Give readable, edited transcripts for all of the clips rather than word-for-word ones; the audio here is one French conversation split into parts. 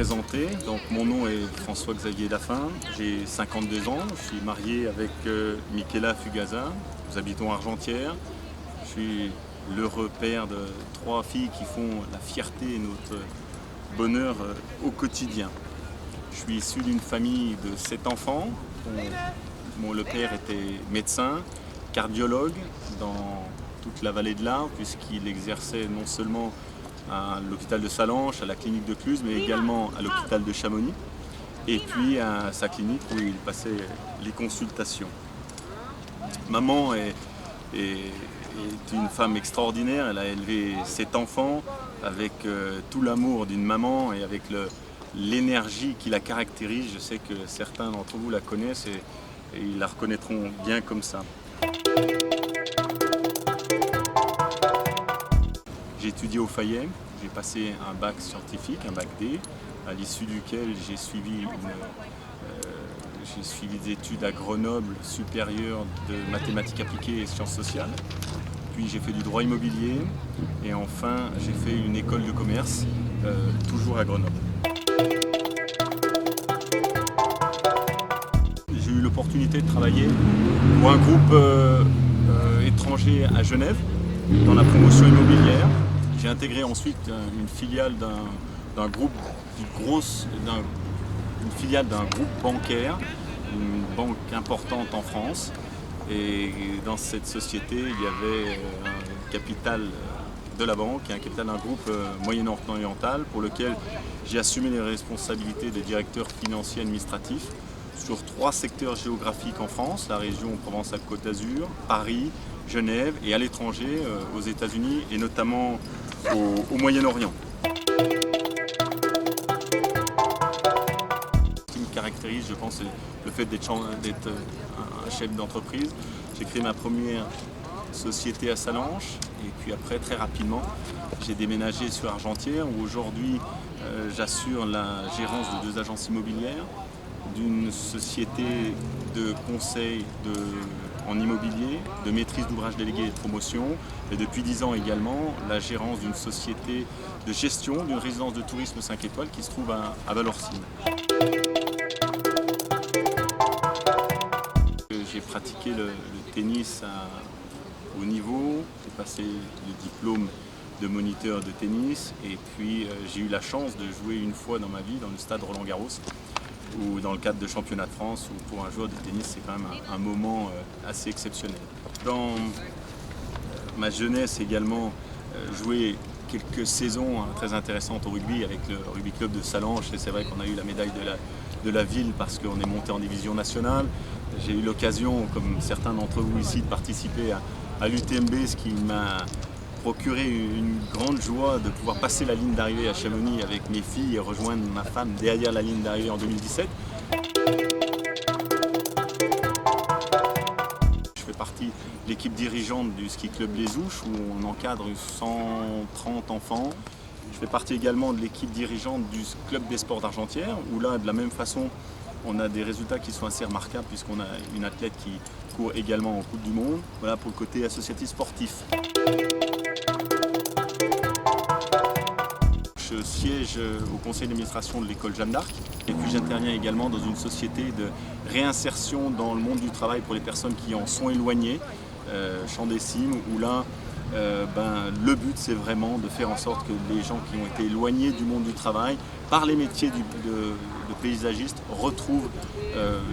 présenter. Donc, mon nom est François-Xavier Daffin, j'ai 52 ans, je suis marié avec Michaela Fugazin, nous habitons Argentières. Je suis l'heureux père de 3 filles qui font la fierté et notre bonheur au quotidien. Je suis issu d'une famille de 7 enfants. Le père était médecin, cardiologue dans toute la vallée de l'Arve, puisqu'il exerçait non seulement à l'hôpital de Sallanches, à la clinique de Cluse, mais également à l'hôpital de Chamonix, et puis à sa clinique où il passait les consultations. Maman est une femme extraordinaire, elle a élevé 7 enfants avec tout l'amour d'une maman et avec l'énergie qui la caractérise. Je sais que certains d'entre vous la connaissent et ils la reconnaîtront bien comme ça. J'ai étudié au Fayet, j'ai passé un bac scientifique, un bac D, à l'issue duquel j'ai suivi des études à Grenoble supérieures de mathématiques appliquées et sciences sociales. Puis j'ai fait du droit immobilier et enfin j'ai fait une école de commerce, toujours à Grenoble. J'ai eu l'opportunité de travailler pour un groupe étranger à Genève dans la promotion immobilière. J'ai intégré ensuite une filiale d'un groupe bancaire, une banque importante en France. Et dans cette société, il y avait un capital de la banque et un capital d'un groupe moyen-oriental pour lequel j'ai assumé les responsabilités de directeur financier administratif sur 3 secteurs géographiques en France, la région Provence-Alpes-Côte d'Azur, Paris, Genève et à l'étranger, aux États-Unis et notamment au Moyen-Orient. Ce qui me caractérise, je pense, c'est le fait d'être un chef d'entreprise. J'ai créé ma première société à Sallanches et puis après, très rapidement, j'ai déménagé sur Argentières où aujourd'hui j'assure la gérance de 2 agences immobilières, d'une société de conseil en immobilier, de maîtrise d'ouvrage délégué et de promotion, et depuis 10 ans également la gérance d'une société de gestion d'une résidence de tourisme 5 étoiles qui se trouve à Valorcine. J'ai pratiqué le tennis à haut niveau, j'ai passé le diplôme de moniteur de tennis et puis j'ai eu la chance de jouer une fois dans ma vie dans le stade Roland-Garros, ou dans le cadre de championnat de France, où pour un joueur de tennis c'est quand même un moment assez exceptionnel. Dans ma jeunesse également, joué quelques saisons très intéressantes au rugby avec le rugby club de Sallanches, et c'est vrai qu'on a eu la médaille de la ville parce qu'on est monté en division nationale. J'ai eu l'occasion, comme certains d'entre vous ici, de participer à l'UTMB, ce qui m'a procuré une grande joie de pouvoir passer la ligne d'arrivée à Chamonix avec mes filles et rejoindre ma femme derrière la ligne d'arrivée en 2017. Je fais partie de l'équipe dirigeante du ski club Les Ouches où on encadre 130 enfants. Je fais partie également de l'équipe dirigeante du club des sports d'Argentières où là, de la même façon, on a des résultats qui sont assez remarquables puisqu'on a une athlète qui court également en Coupe du Monde. Voilà pour le côté associatif sportif. Je siège au conseil d'administration de l'école Jeanne d'Arc et puis j'interviens également dans une société de réinsertion dans le monde du travail pour les personnes qui en sont éloignées, Champ des Cimes, où là le but c'est vraiment de faire en sorte que les gens qui ont été éloignés du monde du travail par les métiers de paysagistes retrouvent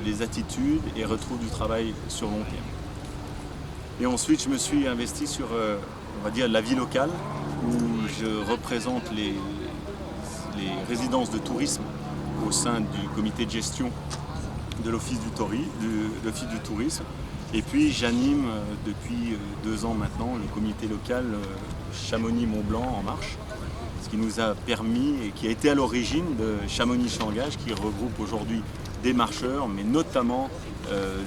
les attitudes et retrouvent du travail sur long terme. Et ensuite je me suis investi sur on va dire la vie locale où je représente les résidences de tourisme au sein du comité de gestion de l'Office du tourisme. Et puis j'anime depuis 2 ans maintenant le comité local Chamonix-Mont-Blanc en marche, ce qui nous a permis et qui a été à l'origine de Chamonix-Changage qui regroupe aujourd'hui des marcheurs, mais notamment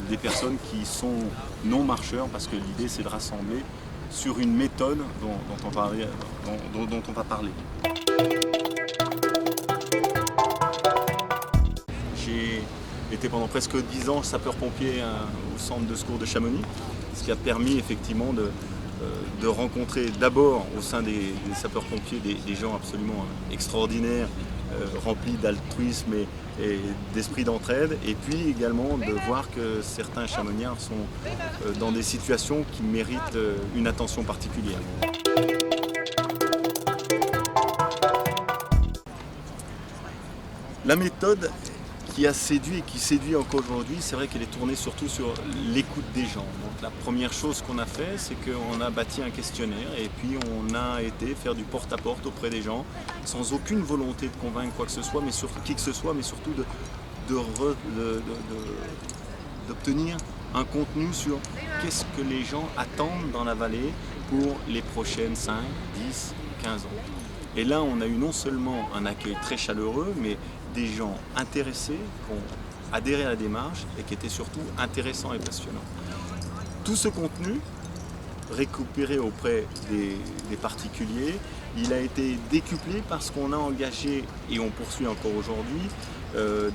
des personnes qui sont non marcheurs parce que l'idée c'est de rassembler sur une méthode dont on va parler. J'ai été pendant presque 10 ans sapeur-pompier au centre de secours de Chamonix, ce qui a permis effectivement de rencontrer d'abord au sein des sapeurs-pompiers des gens absolument extraordinaires, remplis d'altruisme et d'esprit d'entraide, et puis également de voir que certains chamoniards sont dans des situations qui méritent une attention particulière. La méthode qui a séduit et qui séduit encore aujourd'hui, c'est vrai qu'elle est tournée surtout sur l'écoute des gens. Donc la première chose qu'on a fait, c'est qu'on a bâti un questionnaire et puis on a été faire du porte-à-porte auprès des gens, sans aucune volonté de convaincre quoi que ce soit, mais surtout qui que ce soit, mais surtout d'obtenir un contenu sur qu'est-ce que les gens attendent dans la vallée pour les prochaines 5, 10, 15 ans. Et là, on a eu non seulement un accueil très chaleureux, mais des gens intéressés, qui ont adhéré à la démarche et qui étaient surtout intéressants et passionnants. Tout ce contenu, récupéré auprès des particuliers, il a été décuplé parce qu'on a engagé, et on poursuit encore aujourd'hui,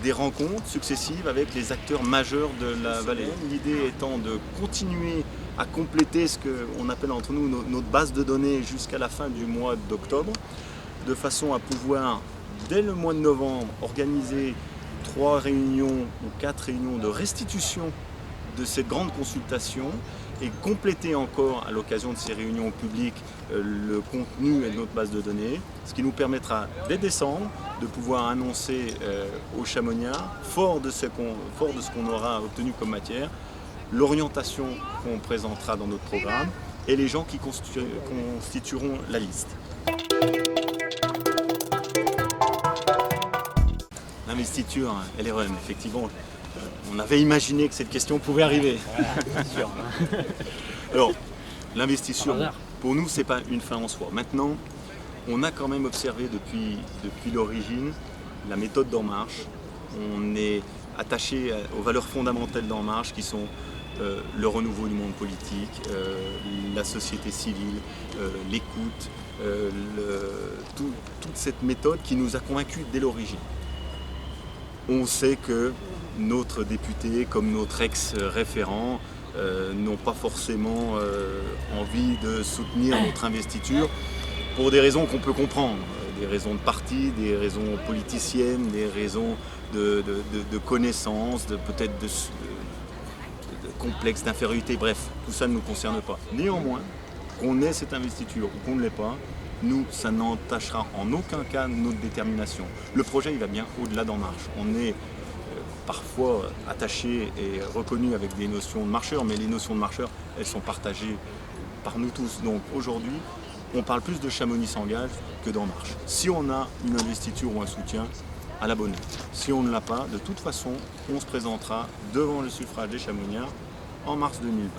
des rencontres successives avec les acteurs majeurs de la vallée. L'idée étant de continuer à compléter ce qu'on appelle entre nous notre base de données jusqu'à la fin du mois d'octobre, de façon à pouvoir, dès le mois de novembre, organiser 3 réunions ou 4 réunions de restitution de cette grande consultation et compléter encore à l'occasion de ces réunions publiques le contenu de notre base de données, ce qui nous permettra dès décembre de pouvoir annoncer aux chamoniards, fort de ce qu'on aura obtenu comme matière, l'orientation qu'on présentera dans notre programme et les gens qui constitueront la liste. L'investiture, LREM, effectivement, on avait imaginé que cette question pouvait arriver. Sûr. Alors, l'investiture, pour nous, ce n'est pas une fin en soi. Maintenant, on a quand même observé depuis l'origine la méthode d'En Marche. On est attaché aux valeurs fondamentales d'En Marche qui sont le renouveau du monde politique, la société civile, l'écoute, toute cette méthode qui nous a convaincus dès l'origine. On sait que notre député, comme notre ex-référent, n'ont pas forcément envie de soutenir notre investiture pour des raisons qu'on peut comprendre. Des raisons de parti, des raisons politiciennes, des raisons de connaissances, peut-être de complexe d'infériorité, bref, tout ça ne nous concerne pas. Néanmoins, qu'on ait cette investiture ou qu'on ne l'ait pas, nous, ça n'entachera en aucun cas notre détermination. Le projet, il va bien au-delà d'En Marche. On est parfois attaché et reconnu avec des notions de marcheurs, mais les notions de marcheurs, elles sont partagées par nous tous. Donc aujourd'hui, on parle plus de Chamonix s'engage que d'En Marche. Si on a une investiture ou un soutien, à la bonne heure. Si on ne l'a pas, de toute façon, on se présentera devant le suffrage des chamoniards en mars 2020.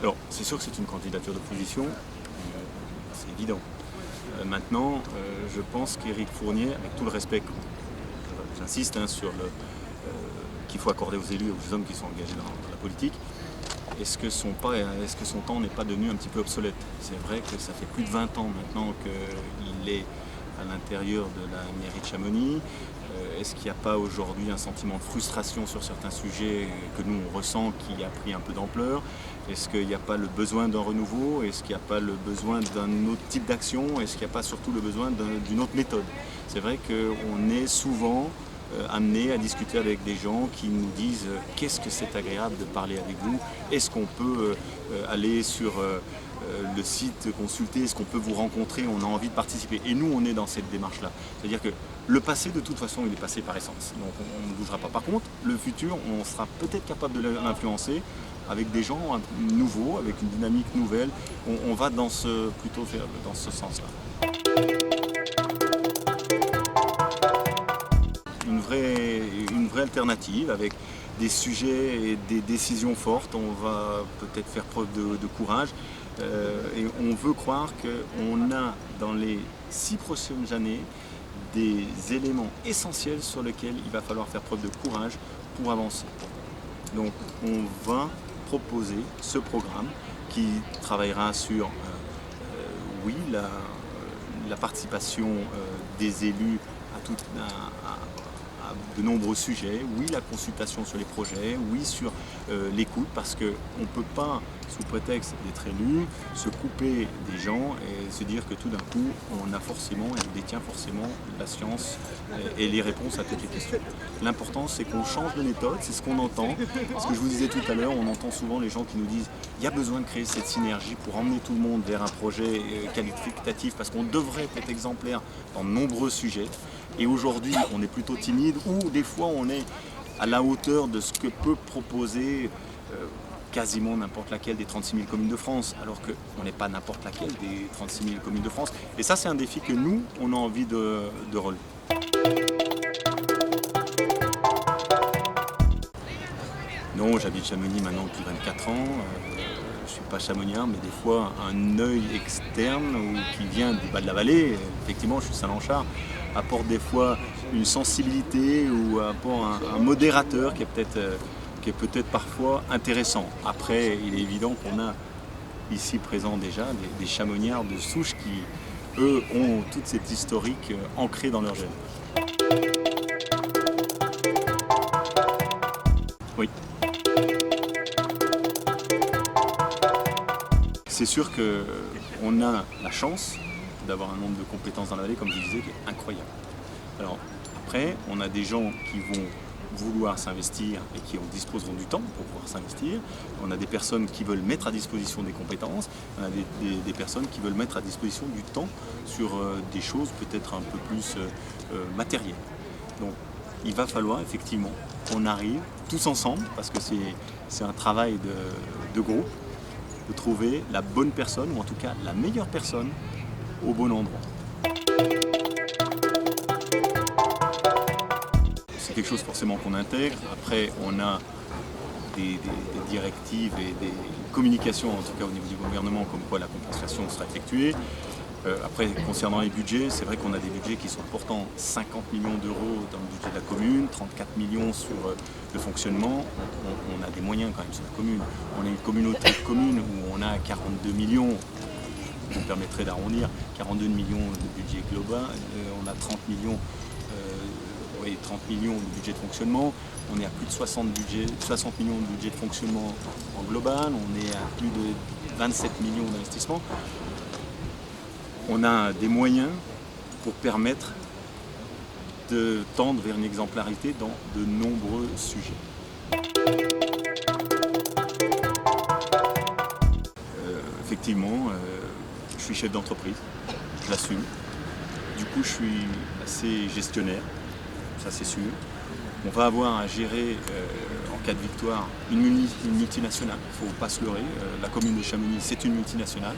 Alors, c'est sûr que c'est une candidature d'opposition, c'est évident. Maintenant, je pense qu'Éric Fournier, avec tout le respect, j'insiste sur qu'il faut accorder aux élus et aux hommes qui sont engagés dans la politique, est-ce que son temps n'est pas devenu un petit peu obsolète? C'est vrai que ça fait plus de 20 ans maintenant qu'il est à l'intérieur de la mairie de Chamonix. Est-ce qu'il n'y a pas aujourd'hui un sentiment de frustration sur certains sujets que nous on ressent qui a pris un peu d'ampleur? Est-ce qu'il n'y a pas le besoin d'un renouveau? Est-ce qu'il n'y a pas le besoin d'un autre type d'action? Est-ce qu'il n'y a pas surtout le besoin d'une autre méthode? C'est vrai qu'on est souvent amené à discuter avec des gens qui nous disent qu'est-ce que c'est agréable de parler avec vous, est-ce qu'on peut aller sur le site consulter, est-ce qu'on peut vous rencontrer, on a envie de participer. Et nous, on est dans cette démarche-là. C'est-à-dire que le passé, de toute façon, il est passé par essence. Donc on ne bougera pas. Par contre, le futur, on sera peut-être capable de l'influencer avec des gens nouveaux, avec une dynamique nouvelle. On va plutôt dans ce sens-là. Une vraie alternative avec des sujets et des décisions fortes. On va peut-être faire preuve de courage et on veut croire qu'on a dans les 6 prochaines années des éléments essentiels sur lesquels il va falloir faire preuve de courage pour avancer. Donc on va proposer ce programme qui travaillera sur la participation des élus à de nombreux sujets, oui la consultation sur les projets, oui sur l'écoute, parce qu'on ne peut pas, sous prétexte d'être élu, se couper des gens et se dire que tout d'un coup on a forcément et on détient forcément la science et les réponses à toutes les questions. L'important c'est qu'on change de méthode, c'est ce qu'on entend. Ce que je vous disais tout à l'heure, on entend souvent les gens qui nous disent il y a besoin de créer cette synergie pour emmener tout le monde vers un projet qualitatif parce qu'on devrait être exemplaire dans de nombreux sujets. Et aujourd'hui, on est plutôt timide ou des fois on est à la hauteur de ce que peut proposer quasiment n'importe laquelle des 36 000 communes de France, alors qu'on n'est pas n'importe laquelle des 36 000 communes de France. Et ça, c'est un défi que nous, on a envie de relever. Non, j'habite Chamonix maintenant depuis 24 ans. Je ne suis pas chamoniard, mais des fois, un œil externe qui vient du bas de la vallée, effectivement, je suis Saint-Lanchard, apporte des fois une sensibilité ou apporte un modérateur qui est peut-être parfois intéressant. Après, il est évident qu'on a ici présent déjà des chamoniards de souche qui, eux, ont toute cette historique ancrée dans leur gène. Oui. C'est sûr qu'on a la chance d'avoir un nombre de compétences dans la vallée, comme je disais, qui est incroyable. Alors après, on a des gens qui vont vouloir s'investir et qui disposeront du temps pour pouvoir s'investir. On a des personnes qui veulent mettre à disposition des compétences. On a des personnes qui veulent mettre à disposition du temps sur des choses peut-être un peu plus matérielles. Donc il va falloir effectivement qu'on arrive tous ensemble, parce que c'est un travail de groupe, de trouver la bonne personne, ou en tout cas la meilleure personne, au bon endroit. C'est quelque chose forcément qu'on intègre. Après, on a des directives et des communications, en tout cas au niveau du gouvernement, comme quoi la compensation sera effectuée. Après, concernant les budgets, c'est vrai qu'on a des budgets qui sont importants. 50 millions d'euros dans le budget de la commune, 34 millions sur le fonctionnement. On a des moyens quand même sur la commune. On a une communauté de communes où on a 42 millions, je me permettrai d'arrondir, 42 millions de budget global. On a 30 millions de budget de fonctionnement. On est à plus de 60 millions de budget de fonctionnement en global. On est à plus de 27 millions d'investissements. On a des moyens pour permettre de tendre vers une exemplarité dans de nombreux sujets. Effectivement, je suis chef d'entreprise, je l'assume. Du coup, je suis assez gestionnaire, ça c'est sûr. On va avoir à gérer, en cas de victoire, une multinationale. Il ne faut pas se leurrer. La commune de Chamonix, c'est une multinationale.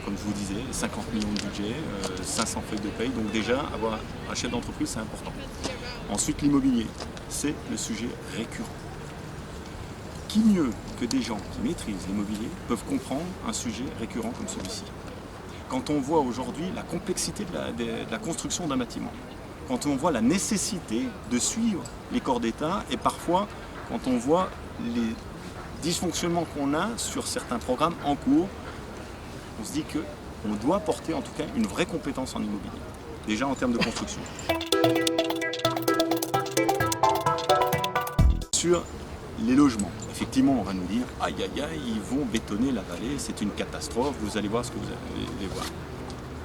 Comme je vous disais, 50 millions de budget, 500 feuilles de paye. Donc déjà, avoir un chef d'entreprise, c'est important. Ensuite, l'immobilier, c'est le sujet récurrent. Qui mieux que des gens qui maîtrisent l'immobilier peuvent comprendre un sujet récurrent comme celui-ci? Quand on voit aujourd'hui la complexité de la construction d'un bâtiment, quand on voit la nécessité de suivre les corps d'État et parfois quand on voit les dysfonctionnements qu'on a sur certains programmes en cours, on se dit qu'on doit porter en tout cas une vraie compétence en immobilier, déjà en termes de construction. Sur les logements, effectivement, on va nous dire aïe aïe aïe, ils vont bétonner la vallée, c'est une catastrophe, vous allez voir ce que vous allez voir.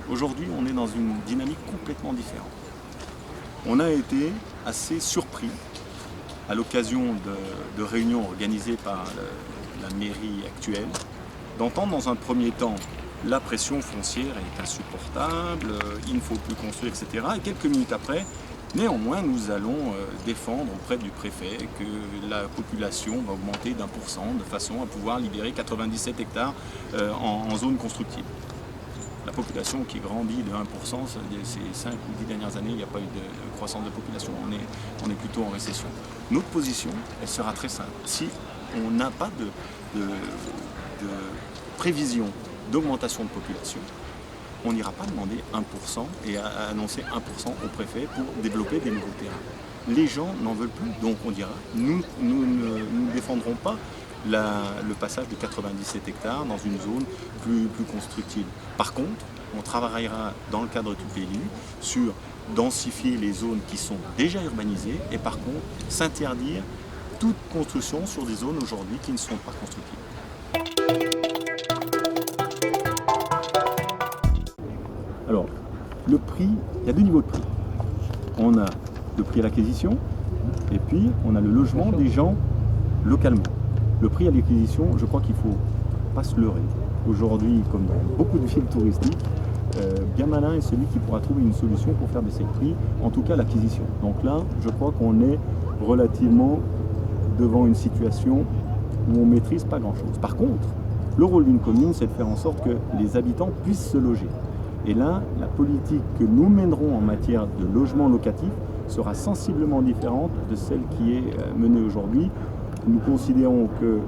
Aujourd'hui, on est dans une dynamique complètement différente. On a été assez surpris à l'occasion de réunions organisées par la mairie actuelle, d'entendre dans un premier temps la pression foncière est insupportable, il ne faut plus construire, etc. Et quelques minutes après, néanmoins, nous allons défendre auprès du préfet que la population va augmenter d'1% de façon à pouvoir libérer 97 hectares en zone constructible. La population qui grandit de 1%, ces 5 ou 10 dernières années, il n'y a pas eu de croissance de population, on est plutôt en récession. Notre position, elle sera très simple. Si on n'a pas de prévision d'augmentation de population, on n'ira pas demander 1% et annoncer 1% au préfet pour développer des nouveaux terrains. Les gens n'en veulent plus, donc on dira, nous ne défendrons pas le passage de 97 hectares dans une zone plus constructive. Par contre, on travaillera dans le cadre du PLU sur densifier les zones qui sont déjà urbanisées et par contre s'interdire toute construction sur des zones aujourd'hui qui ne sont pas constructibles. Alors, le prix, il y a deux niveaux de prix. On a le prix à l'acquisition et puis on a le logement des gens localement. Le prix à l'acquisition, je crois qu'il ne faut pas se leurrer. Aujourd'hui, comme dans beaucoup de villes touristiques, bien malin est celui qui pourra trouver une solution pour faire baisser le prix, en tout cas l'acquisition. Donc là, je crois qu'on est relativement devant une situation où on ne maîtrise pas grand-chose. Par contre, le rôle d'une commune, c'est de faire en sorte que les habitants puissent se loger. Et là, la politique que nous mènerons en matière de logement locatif sera sensiblement différente de celle qui est menée aujourd'hui. Nous considérons que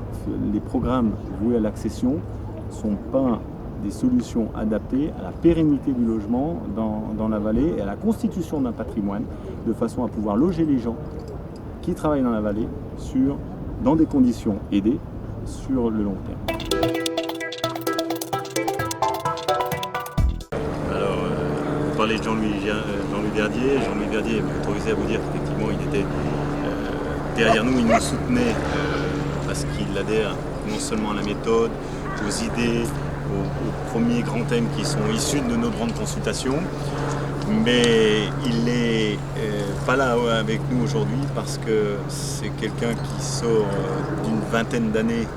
les programmes voués à l'accession ne sont pas des solutions adaptées à la pérennité du logement dans la vallée et à la constitution d'un patrimoine, de façon à pouvoir loger les gens qui travaillent dans la vallée dans des conditions aidées sur le long terme. Alors, vous parlez de Jean-Louis Verdier. Jean-Louis Verdier m'a autorisé à vous dire qu'effectivement il était derrière nous, il nous soutenait parce qu'il adhère non seulement à la méthode, aux idées, aux premiers grands thèmes qui sont issus de nos grandes consultations, mais il n'est pas là avec nous aujourd'hui parce que c'est quelqu'un qui sort d'une vingtaine d'années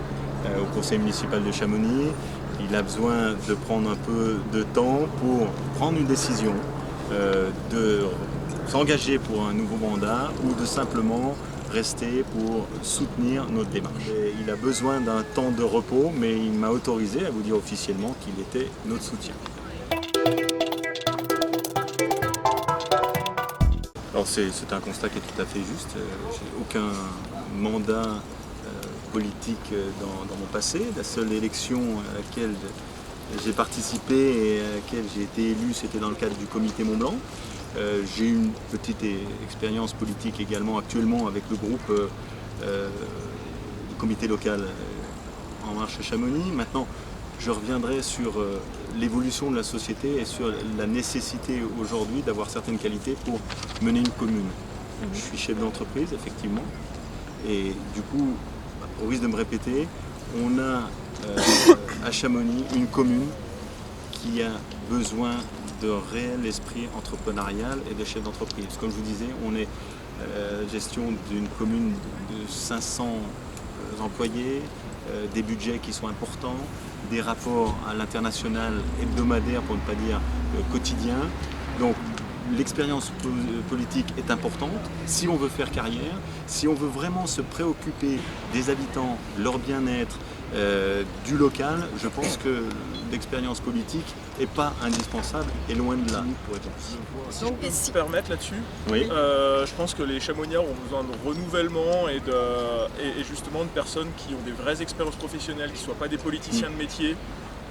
au conseil municipal de Chamonix. Il a besoin de prendre un peu de temps pour prendre une décision, de s'engager pour un nouveau mandat ou de simplement rester pour soutenir notre démarche. Et il a besoin d'un temps de repos, mais il m'a autorisé à vous dire officiellement qu'il était notre soutien. Alors c'est un constat qui est tout à fait juste. J'ai aucun mandat politique dans mon passé. La seule élection à laquelle j'ai participé et à laquelle j'ai été élu, c'était dans le cadre du comité Mont Blanc. J'ai eu une petite expérience politique également actuellement avec le groupe du comité local En Marche à Chamonix. Maintenant, je reviendrai sur l'évolution de la société et sur la nécessité aujourd'hui d'avoir certaines qualités pour mener une commune. Je suis chef d'entreprise, effectivement, et du coup, au risque de me répéter, on a à Chamonix une commune qui a besoin de réel esprit entrepreneurial et de chef d'entreprise. Comme je vous disais, on est gestion d'une commune de 500 employés, des budgets qui sont importants, des rapports à l'international hebdomadaire, pour ne pas dire quotidien. Donc l'expérience politique est importante. Si on veut faire carrière, si on veut vraiment se préoccuper des habitants, leur bien-être, du local, je pense que l'expérience politique n'est pas indispensable et loin de là. Si je peux me permettre là-dessus, oui. Je pense que les Chamonniards ont besoin de renouvellement et justement de personnes qui ont des vraies expériences professionnelles, qui ne soient pas des politiciens de métier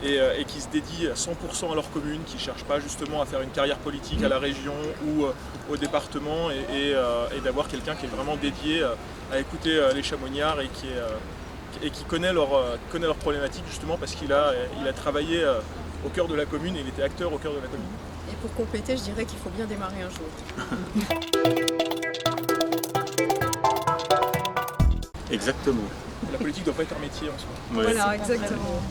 et qui se dédient à 100% à leur commune, qui ne cherchent pas justement à faire une carrière politique à la région ou au département et d'avoir quelqu'un qui est vraiment dédié à écouter les Chamonniards et qui connaît leurs problématiques justement parce qu'il a travaillé au cœur de la commune et il était acteur au cœur de la commune. Et pour compléter, je dirais qu'il faut bien démarrer un jour. Exactement. La politique ne doit pas être un métier en soi. Ouais. Voilà, exactement.